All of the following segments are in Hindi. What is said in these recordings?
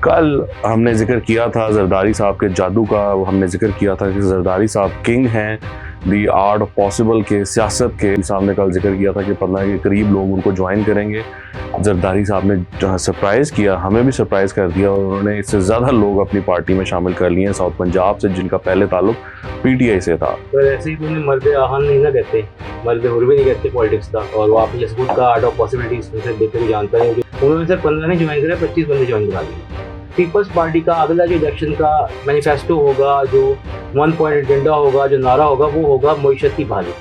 कल हमने जिक्र किया था जरदारी साहब के जादू का, हमने जिक्र किया था कि जरदारी साहब किंग हैं दी आर्ट ऑफ पॉसिबल के, सियासत के। सामने कल जिक्र किया था कि 15 के करीब लोग उनको ज्वाइन करेंगे। जरदारी साहब ने सरप्राइज़ किया, हमें भी सरप्राइज़ कर दिया और उन्होंने इससे ज़्यादा लोग अपनी पार्टी में शामिल कर लिए हैं साउथ पंजाब से, जिनका पहले ताल्लुक पीटीआई से था। तो ऐसे ही तो उन्हें मर्द आहान नहीं ना कहते, मर्द हुर्वे नहीं कहते पॉलिटिक्स का। और वो आपने जैसे खुद का आर्ट ऑफ पॉसिबिलिटीज उनसे देखते हुए जानता है कि उन्होंने सिर्फ 15 नहीं ज्वाइन करा, 25 बंदे ज्वाइन करा दिए। पीपल्स पार्टी का अगला जो इलेक्शन का मैनिफेस्टो होगा, जो 1 पॉइंट एजेंडा होगा, जो नारा होगा, वो होगा मईशत की बहाली।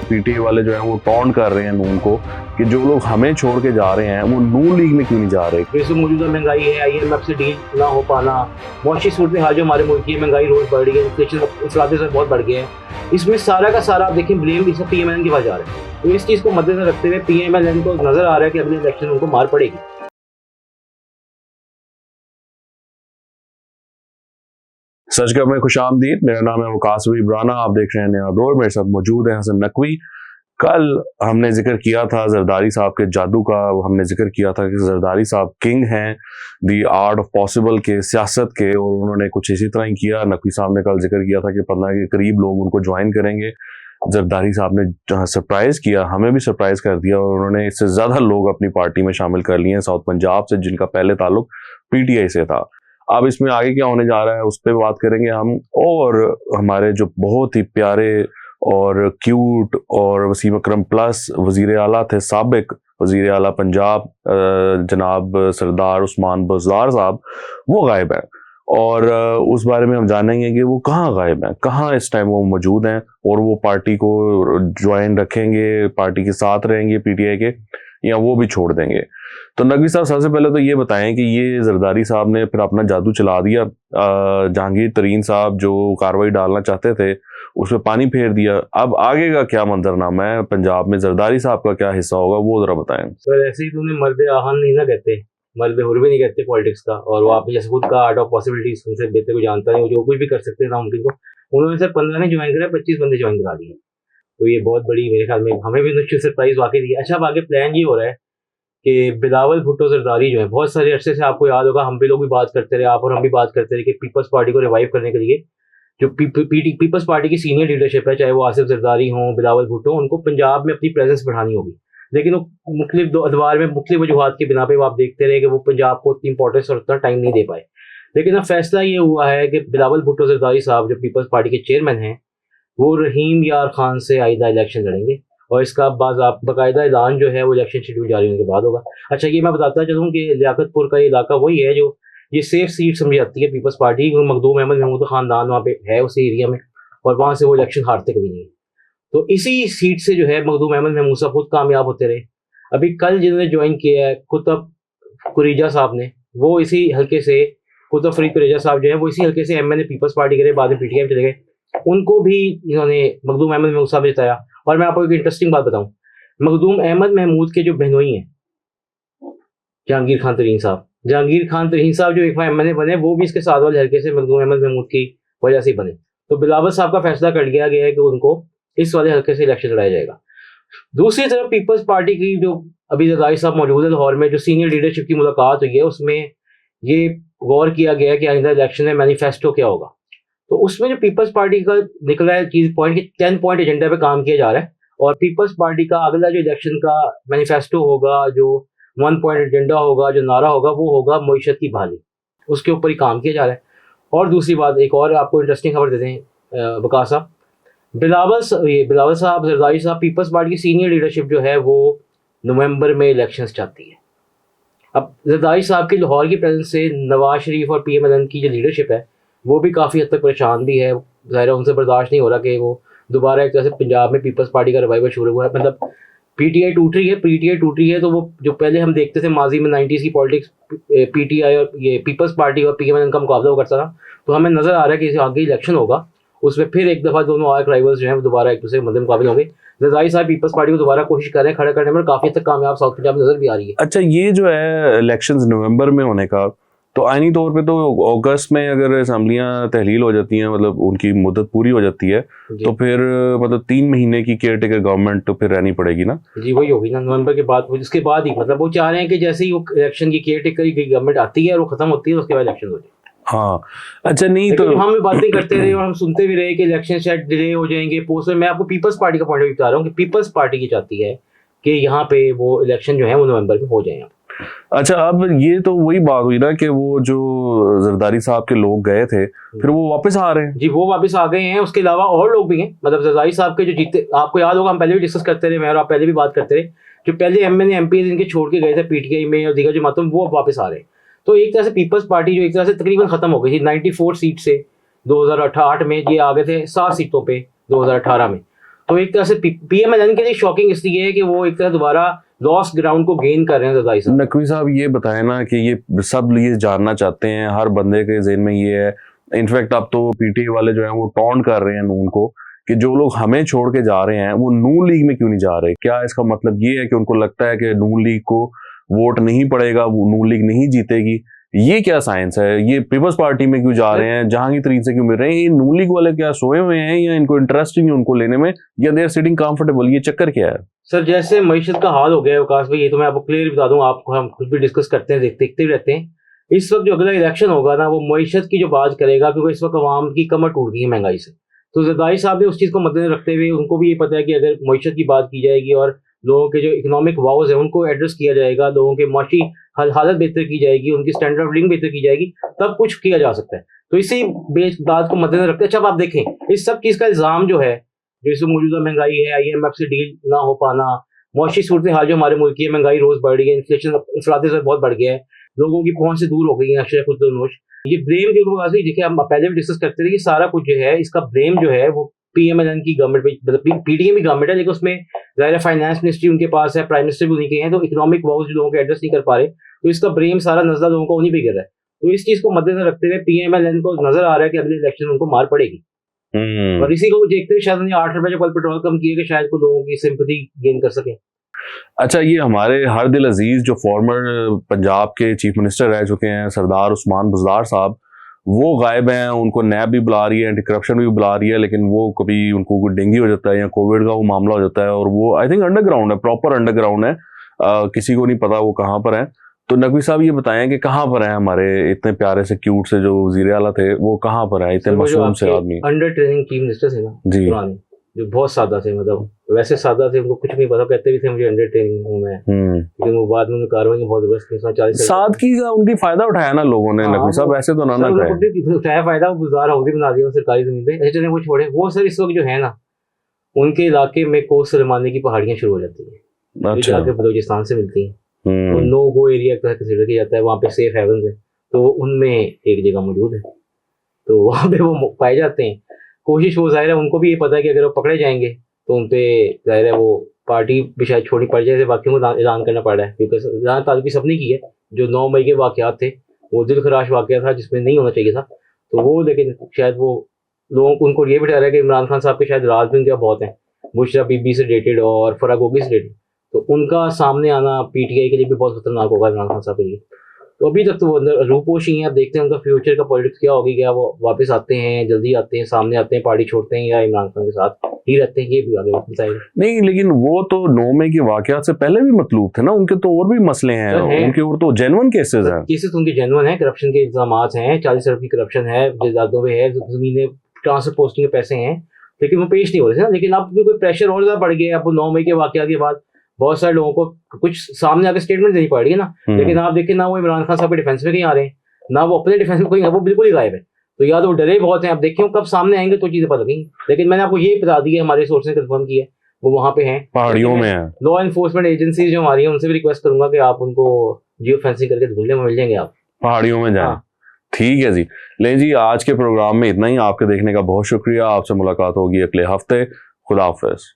पीटीआई वाले जो है वो टॉन्ट कर रहे हैं नून को कि जो लोग हमें छोड़ के जा रहे हैं वो नून लीग में क्यों नहीं जा रहे। वैसे मौजूदा महंगाई है, IMF से डील ना हो पाना, मौशी सूरत हाल जो हमारे मुल्क की महंगाई रोज बढ़ रही है, इन्फ्लेशन इस रास्ते से बहुत बढ़ गए हैं। इसमें सारा का सारा आप देखें ब्लेम इस PMLN के पास जा रहा है। तो इस चीज़ को मद्देनजर रखते हुए PMLN को नजर आ रहा है कि अगले इलेक्शन उनको मार पड़ेगी। सच का मैं खुशामदीद, मेरा नाम है वकास इब्राना, आप देख रहे हैं नया दौर। मेरे साथ मौजूद है हसन नकवी। कल हमने जिक्र किया था जरदारी साहब के जादू का, हमने जिक्र किया था कि जरदारी साहब किंग हैं दी आर्ट ऑफ पॉसिबल के, सियासत के, और उन्होंने कुछ इसी तरह ही किया। नकवी साहब ने कल जिक्र किया था कि 15 के करीब लोग उनको ज्वाइन करेंगे। जरदारी साहब ने सरप्राइज़ किया, हमें भी सरप्राइज़ कर दिया और उन्होंने इससे ज़्यादा लोग अपनी पार्टी में शामिल कर लिए हैं साउथ पंजाब से, जिनका पहले ताल्लुक पीटीआई से था। अब इसमें आगे क्या होने जा रहा है उस पर बात करेंगे हम। और हमारे जो बहुत ही प्यारे और क्यूट और वसीम अकरम प्लस वज़ीर आला थे, साबिक वज़ीर आला पंजाब जनाब सरदार उस्मान बुज़दार साहब, वो गायब हैं। और उस बारे में हम जानेंगे कि वो कहाँ गायब हैं, कहाँ इस टाइम वो मौजूद हैं, और वो पार्टी को ज्वाइन रखेंगे, पार्टी के साथ रहेंगे पीटीआई के, या वो भी छोड़ देंगे। तो नकवी साहब सबसे पहले तो ये बताएं कि ये जरदारी साहब ने फिर अपना जादू चला दिया। जहांगीर तरीन साहब जो कार्रवाई डालना चाहते थे उसमें पानी फेर दिया। अब आगे का क्या मंजरनामा है पंजाब में, जरदारी साहब का क्या हिस्सा होगा, वो जरा बताएं। सर ऐसे ही तो उन्हें मर्द आहान नहीं ना कहते, मर्द हुर्वे नहीं कहते पॉलिटिक्स का। और वो आपने जैसे खुद का आर्ट ऑफ पॉसिबिलिटीज उनसे देखते हुए जानता है, जो कुछ भी कर सकते हैं नामुमकिन को। उन्होंने सिर्फ 15 नहीं ज्वाइन करा, 25 बंदे ज्वाइन करा दिए। तो ये बहुत बड़ी मेरे ख्याल में हमें भी निश्चित सरप्राइज वाकई दी है। अच्छा, अब आगे प्लान ये हो रहा है कि बिलावल भुट्टो जरदारी जो है, बहुत सारे अरसे से आपको याद होगा हम भी लोग भी बात करते रहे, आप और हम भी बात करते रहे कि पीपल्स पार्टी को रिवाइव करने के लिए जो पीपल्स पार्टी की सीनियर लीडरशिप है, चाहे वो आसिफ जरदारी हो, बिलावल भुट्टो, उनको पंजाब में अपनी प्रेजेंस बढ़ानी होगी। लेकिन वो मुख्तलिफ अदवार में मुख्तलिफ वजूहात की बिना पे वो आप देखते रहे कि वो पंजाब को उतनी इंपॉर्टेंस और उतना टाइम नहीं दे पाए। लेकिन अब फैसला ये हुआ है कि बिलावल भुट्टो जरदारी साहब जो पीपल्स पार्टी के चेयरमैन हैं, वो रहीम यार खान से आइंदा इलेक्शन लड़ेंगे। और इसका बाकायदा ऐलान जो है वो इलेक्शन शेड्यूल जारी होने के बाद होगा। अच्छा, ये मैं बताता चलूँ कि लियाकतपुर का ये इलाका वही है जो ये सेफ सीट समझी जाती है पीपल्स पार्टी, मखदूम अहमद महमूद खानदान वहाँ पे है उस एरिया में, और वहाँ से वो इलेक्शन हारते कभी नहीं है। तो इसी सीट से जो है मखदूम अहमद महमूद साहब खुद कामयाब होते रहे। अभी कल जिन्होंने ज्वाइन किया है कुतुब कुरेजा साहब ने, वो इसी हल्के से, कुतुब फरीद कुरेजा साहब जो है वो इसी हल्के से MNA पीपल्स पार्टी के बाद में PTI में चले गए। उनको भी इन्होंने मखदूम अहमद महमूद साहब ने जिताया। और मैं आपको एक इंटरेस्टिंग बात बताऊं, मखदूम अहमद महमूद के जो बहनोई हैं जहांगीर खान तरीन साहब जो एक बार MNA बने, वो भी इसके साथ वाले हल्के से मखदूम अहमद महमूद की वजह से बने। तो बिलावल साहब का फैसला कर लिया गया है कि उनको इस वाले हल्के से इलेक्शन लड़ाया जाएगा। दूसरी तरफ पीपल्स पार्टी की जो अभी जरदारी साहब मौजूद है लाहौर में, जो सीनियर लीडरशिप की मुलाकात हुई है, उसमें ये गौर किया गया है कि आइंदा इलेक्शन में मैनिफेस्टो क्या होगा। तो उसमें जो पीपल्स पार्टी का निकला है चीज पॉइंट कि 10 पॉइंट एजेंडा पे काम किया जा रहा है। और पीपल्स पार्टी का अगला जो इलेक्शन का मैनिफेस्टो होगा, जो 1 पॉइंट एजेंडा होगा, जो नारा होगा, वो होगा मईशत की बहाली। उसके ऊपर ही काम किया जा रहा है। और दूसरी बात, एक और आपको इंटरेस्टिंग खबर देते हैं वकास साहब, बिलावल साहब जरदारी साहब, पीपल्स पार्टी की सीनियर लीडरशिप जो है वो नवंबर में इलेक्शंस चाहती है। अब जरदारी साहब की लाहौर की प्रेजेंस से नवाज शरीफ और PMLN की जो लीडरशिप है वो भी काफ़ी हद तक परेशान भी है। ज़ाहिर है उनसे बर्दाश्त नहीं हो रहा कि वो दोबारा एक तरह से पंजाब में पीपल्स पार्टी का रिवाइवल शुरू हुआ है। मतलब PTI टूट रही है। तो वो जो पहले हम देखते थे माजी में 90s की पॉलिटिक्स, PTI और ये पीपल्स पार्टी और PMLN का मुकाबला वो करता था। तो हमें नज़र आ रहा है कि आगे इलेक्शन होगा, उसमें फिर एक दफ़ा दोनों आर्क राइवल्स जो हैं दोबारा एक दूसरे के मध्य मुकाबले होंगे। जरदारी साहब पीपल्स पार्टी को दोबारा कोशिश कर रहे हैं खड़ा करने में, काफ़ी तक कामयाब साउथ पंजाब में नजर भी आ रही है। अच्छा, ये जो है इलेक्शंस नवंबर में होने का, तो आईनी तौर पे तो अगस्त में अगर असम्बलियां तहलील हो जाती हैं, मतलब उनकी मुद्दत पूरी हो जाती है, तो फिर मतलब 3 महीने की केयर टेकर गवर्नमेंट तो फिर रहनी पड़ेगी ना जी। वही होगी ना, नवंबर के बाद, उसके बाद ही, मतलब वो चाह रहे हैं कि जैसे ही वो इलेक्शन की केयर टेकर की गवर्नमेंट आती है और वो खत्म होती है, उसके बाद इलेक्शन हो जाए। हाँ अच्छा, नहीं तो हम भी बातें करते रहे और हम सुनते भी रहे कि इलेक्शन शायद डिले हो जाएंगे पोस्ट में। मैं आपको पीपल्स पार्टी का पॉइंट ऑफ व्यू बता रहा हूँ कि पीपल्स पार्टी की चाहती है कि यहाँ पे वो इलेक्शन जो है वो नवंबर में हो जाए। अच्छा, अब ये तो वही बात हुई ना कि वो जो जरदारी साहब के लोग गए थे, फिर वो वापस आ रहे हैं। जी, वो वापस आ गए हैं। उसके अलावा और लोग भी हैं, मतलब जरदारी साहब के जो जीते, आपको याद होगा हम पहले भी डिस्कस करते रहे, मैं और आप पहले भी बात करते रहे, जो पहले एमएनए एमपी जिनके छोड़ के गए थे पीटीआई में और दीगर जमातों में, वो वापस आ रहे हैं। तो एक तरह से पीपल्स पार्टी जो एक तरह से तकरीबन खत्म हो गई थी 94 सीट से 2008 में, ये आ गए थे 7 सीटों पे 2018 में। तो एक तरह से पीएमएलएन के लिए शॉकिंग इसलिए है कि वो एक तरह दोबारा लॉस्ट ग्राउंड को गेन कर रहे हैं जरदारी साहब। नकवी साहब ये बताए ना कि ये सब ये जानना चाहते हैं, हर बंदे के ज़हन में ये है। इनफैक्ट अब तो पीटीआई वाले जो हैं वो टॉन्ट कर रहे हैं नून को कि जो लोग हमें छोड़ के जा रहे हैं वो नून लीग में क्यों नहीं जा रहे। क्या इसका मतलब ये है कि उनको लगता है कि नून लीग को वोट नहीं पड़ेगा, वो नून लीग नहीं जीतेगी? ये क्या साइंस है? ये पीपल्स पार्टी में क्यों जा रहे हैं, जहांगीर तरीन से क्यों मिल रहे हैं? ये नून लीग वाले क्या सोए हुए हैं या इनको इंटरेस्ट ही नहीं उनको लेने में, या दे आर सिटिंग कंफर्टेबल? ये चक्कर क्या है? सर जैसे मईशत का हाल हो गया है विकास भाई, ये तो मैं आपको क्लियर बता दूं, आपको हम खुद भी डिस्कस करते हैं, देखते भी रहते हैं। इस वक्त जो अगला इलेक्शन होगा ना, वो मईशत की जो बात करेगा, क्योंकि इस वक्त अवाम की कमर टूट गई है महंगाई से। तो जरदारी साहब ने उस चीज़ को मद्देनजर रखते हुए, उनको भी ये पता है कि अगर मईशत की बात की जाएगी और लोगों के जो इकोनॉमिक वाउज है उनको एड्रेस किया जाएगा, लोगों के माशी हालत बेहतर की जाएगी, उनकी स्टैंडर्ड ऑफ लिविंग बेहतर की जाएगी, तब कुछ किया जा सकता है। तो इसी बात को मद्देनजर रखते हैं। अच्छा, अब आप देखें इस सब चीज़ का इल्ज़ाम जो है, जैसे मौजूदा महंगाई है, IMF से डील ना हो पाना, मौशी सूरत हाल जो हमारे मुल्क की है, महंगाई रोज बढ़ रही है, इन्फ्लेशन इंफरादी से बहुत बढ़ गया है, लोगों की पहुंच से दूर हो गई है अशरफ खुदनोश। ये ब्लेम के ऊपर देखिए, हम पहले भी डिस्कस करते थे कि सारा कुछ जो है, इसका ब्लेम जो है वो पीएमएलएन की गवर्नमेंट पे, मतलब पीडीएम की गवर्नमेंट है, लेकिन उसमें ज़ाहिर फाइनेंस मिनिस्ट्री उनके पास है, प्राइम मिनिस्टर भी उन्हीं के हैं, तो इकोनॉमिक वाउज लोगों के एड्रेस नहीं कर पा रहे, तो इसका ब्लेम सारा नजर लोगों को उन्हीं पे गिर रहा है। तो इस चीज को मद्देनजर रखते हुए पीएमएलएन को नजर आ रहा है कि अगले इलेक्शन में उनको मार पड़ेगी, और इसी को देखते हुए शायद 8 रुपए जो कल पेट्रोल कम किए कि शायद को लोगों की सिंपैथी गेन कर सके। अच्छा, ये हमारे हर दिल अजीज जो फॉर्मर पंजाब के चीफ मिनिस्टर रह चुके हैं सरदार उस्मान बुज़दार साहब, वो गायब हैं। उनको नैब भी बुला रही है, एंटी करप्शन भी बुला रही है, लेकिन वो कभी उनको कोई डेंगू हो जाता है या कोविड का वो मामला हो जाता है, और वो आई थिंक अंडरग्राउंड है, प्रॉपर अंडरग्राउंड है, किसी को नहीं पता वो कहाँ पर है। तो नकवी साहब ये बताएं कि कहाँ पर है हमारे इतने प्यारे से क्यूट से जो वजीर आला थे, वो कहाँ पर है, इतने मासूम से आदमी? अंडर ट्रेनिंग चीफ मिनिस्टर थे ना जी, पुराने, जो बहुत सादा थे, मतलब वैसे सादा थे, उनको कुछ नहीं पता, कहते भी थे मुझे अंडर ट्रेनिंग हूँ मैं, लेकिन वो बाद में कार्रवाई बहुत जबरदस्त 40 सादगी का उनकी फायदा उठाया ना लोगों ने। नकवी साहब ऐसे तो ना कहे, उठाया फायदा, वो गुजार हाउसी बना दिया सरकारी जमीन पे। ऐसे चले वो छोड़े, वो सर इस वक्त जो है ना, उनके इलाके में कोस रमाने की पहाड़ियां शुरू हो जाती है, जो जाके बलूचिस्तान से मिलती हैं, वो नो गो एरिया कंसिडर किया जाता है, वहाँ पे सेफ हेवन है, तो उनमें एक जगह मौजूद है, तो वहाँ पे वो पाए जाते हैं। कोशिश वो जाहिर है उनको भी ये पता है कि अगर वो पकड़े जाएंगे तो उन पे जाहिर है वो पार्टी भी शायद छोड़ी पड़ जाए, बाकियों को ऐलान करना पड़ रहा है, क्योंकि जहाँ ताल्लुकी सबने की है। जो 9 मई के वाक़यात थे वो दिल खराश वाक़या था, जिसमें नहीं होना चाहिए था, तो वो, लेकिन शायद वो लोगों को, उनको ये भी डर है कि इमरान खान साहब के शायद राज भी उनके बहुत हैं, बुशरा बीबी से डेटेड और फरागोगी से डेटेड, तो उनका सामने आना पीटीआई के लिए भी बहुत खतरनाक होगा इमरान खान साहब के लिए। तो अभी तक तो वो अंदर रूपोश ही है, अब देखते हैं उनका फ्यूचर का पॉलिटिक्स क्या होगी, क्या वो वापस आते हैं, जल्दी आते हैं, सामने आते हैं, पार्टी छोड़ते हैं, या इमरान खान के साथ ही रहते हैं, ये भी आगे बताएंगे। नहीं, लेकिन वो तो 9 मई के वाकयात से पहले भी मतलूब थे ना, उनके तो और भी मसले हैं, उनके और तो जेन्युइन केसेस हैं, केसेस उनके जेन्युइन हैं, करप्शन के इल्जामात हैं, 40 अरब की करप्शन है, जायदादों में है, जमीनें ट्रांसफर पोस्टिंग के पैसे हैं, लेकिन वो पेश नहीं हो रहे थे ना। लेकिन अब कोई प्रेशर और ज्यादा बढ़ गया, अब 9 मई के वाकयात के बाद बहुत सारे लोगों को कुछ सामने आकर स्टेटमेंट देनी पड़ रही है ना, लेकिन आप देखिए ना वो इमरान खान साहब के डिफेंस में कहीं आ रहे हैं, ना वो अपने डिफेंस में कहीं, वो बिल्कुल ही गायब है। तो या तो वो डरे बहुत हैं, आप देखिए कब सामने आएंगे तो चीजें पता लगेंगी। लेकिन मैंने आपको ये बता दी है, हमारे सोर्स ने कंफर्म किया है, वो वहाँ पे हैं, पहाड़ियों में है। लॉ एनफोर्समेंट एजेंसी जो हमारी है, उनसे भी रिक्वेस्ट करूंगा कि आप उनको जियो फेंसिंग करके ढूंढने में मिल जाएंगे, आप पहाड़ियों में जाएं। ठीक है जी, ले जी, आज के प्रोग्राम में इतना ही। आपके देखने का बहुत शुक्रिया। आपसे मुलाकात होगी अगले हफ्ते। खुदा हाफिज।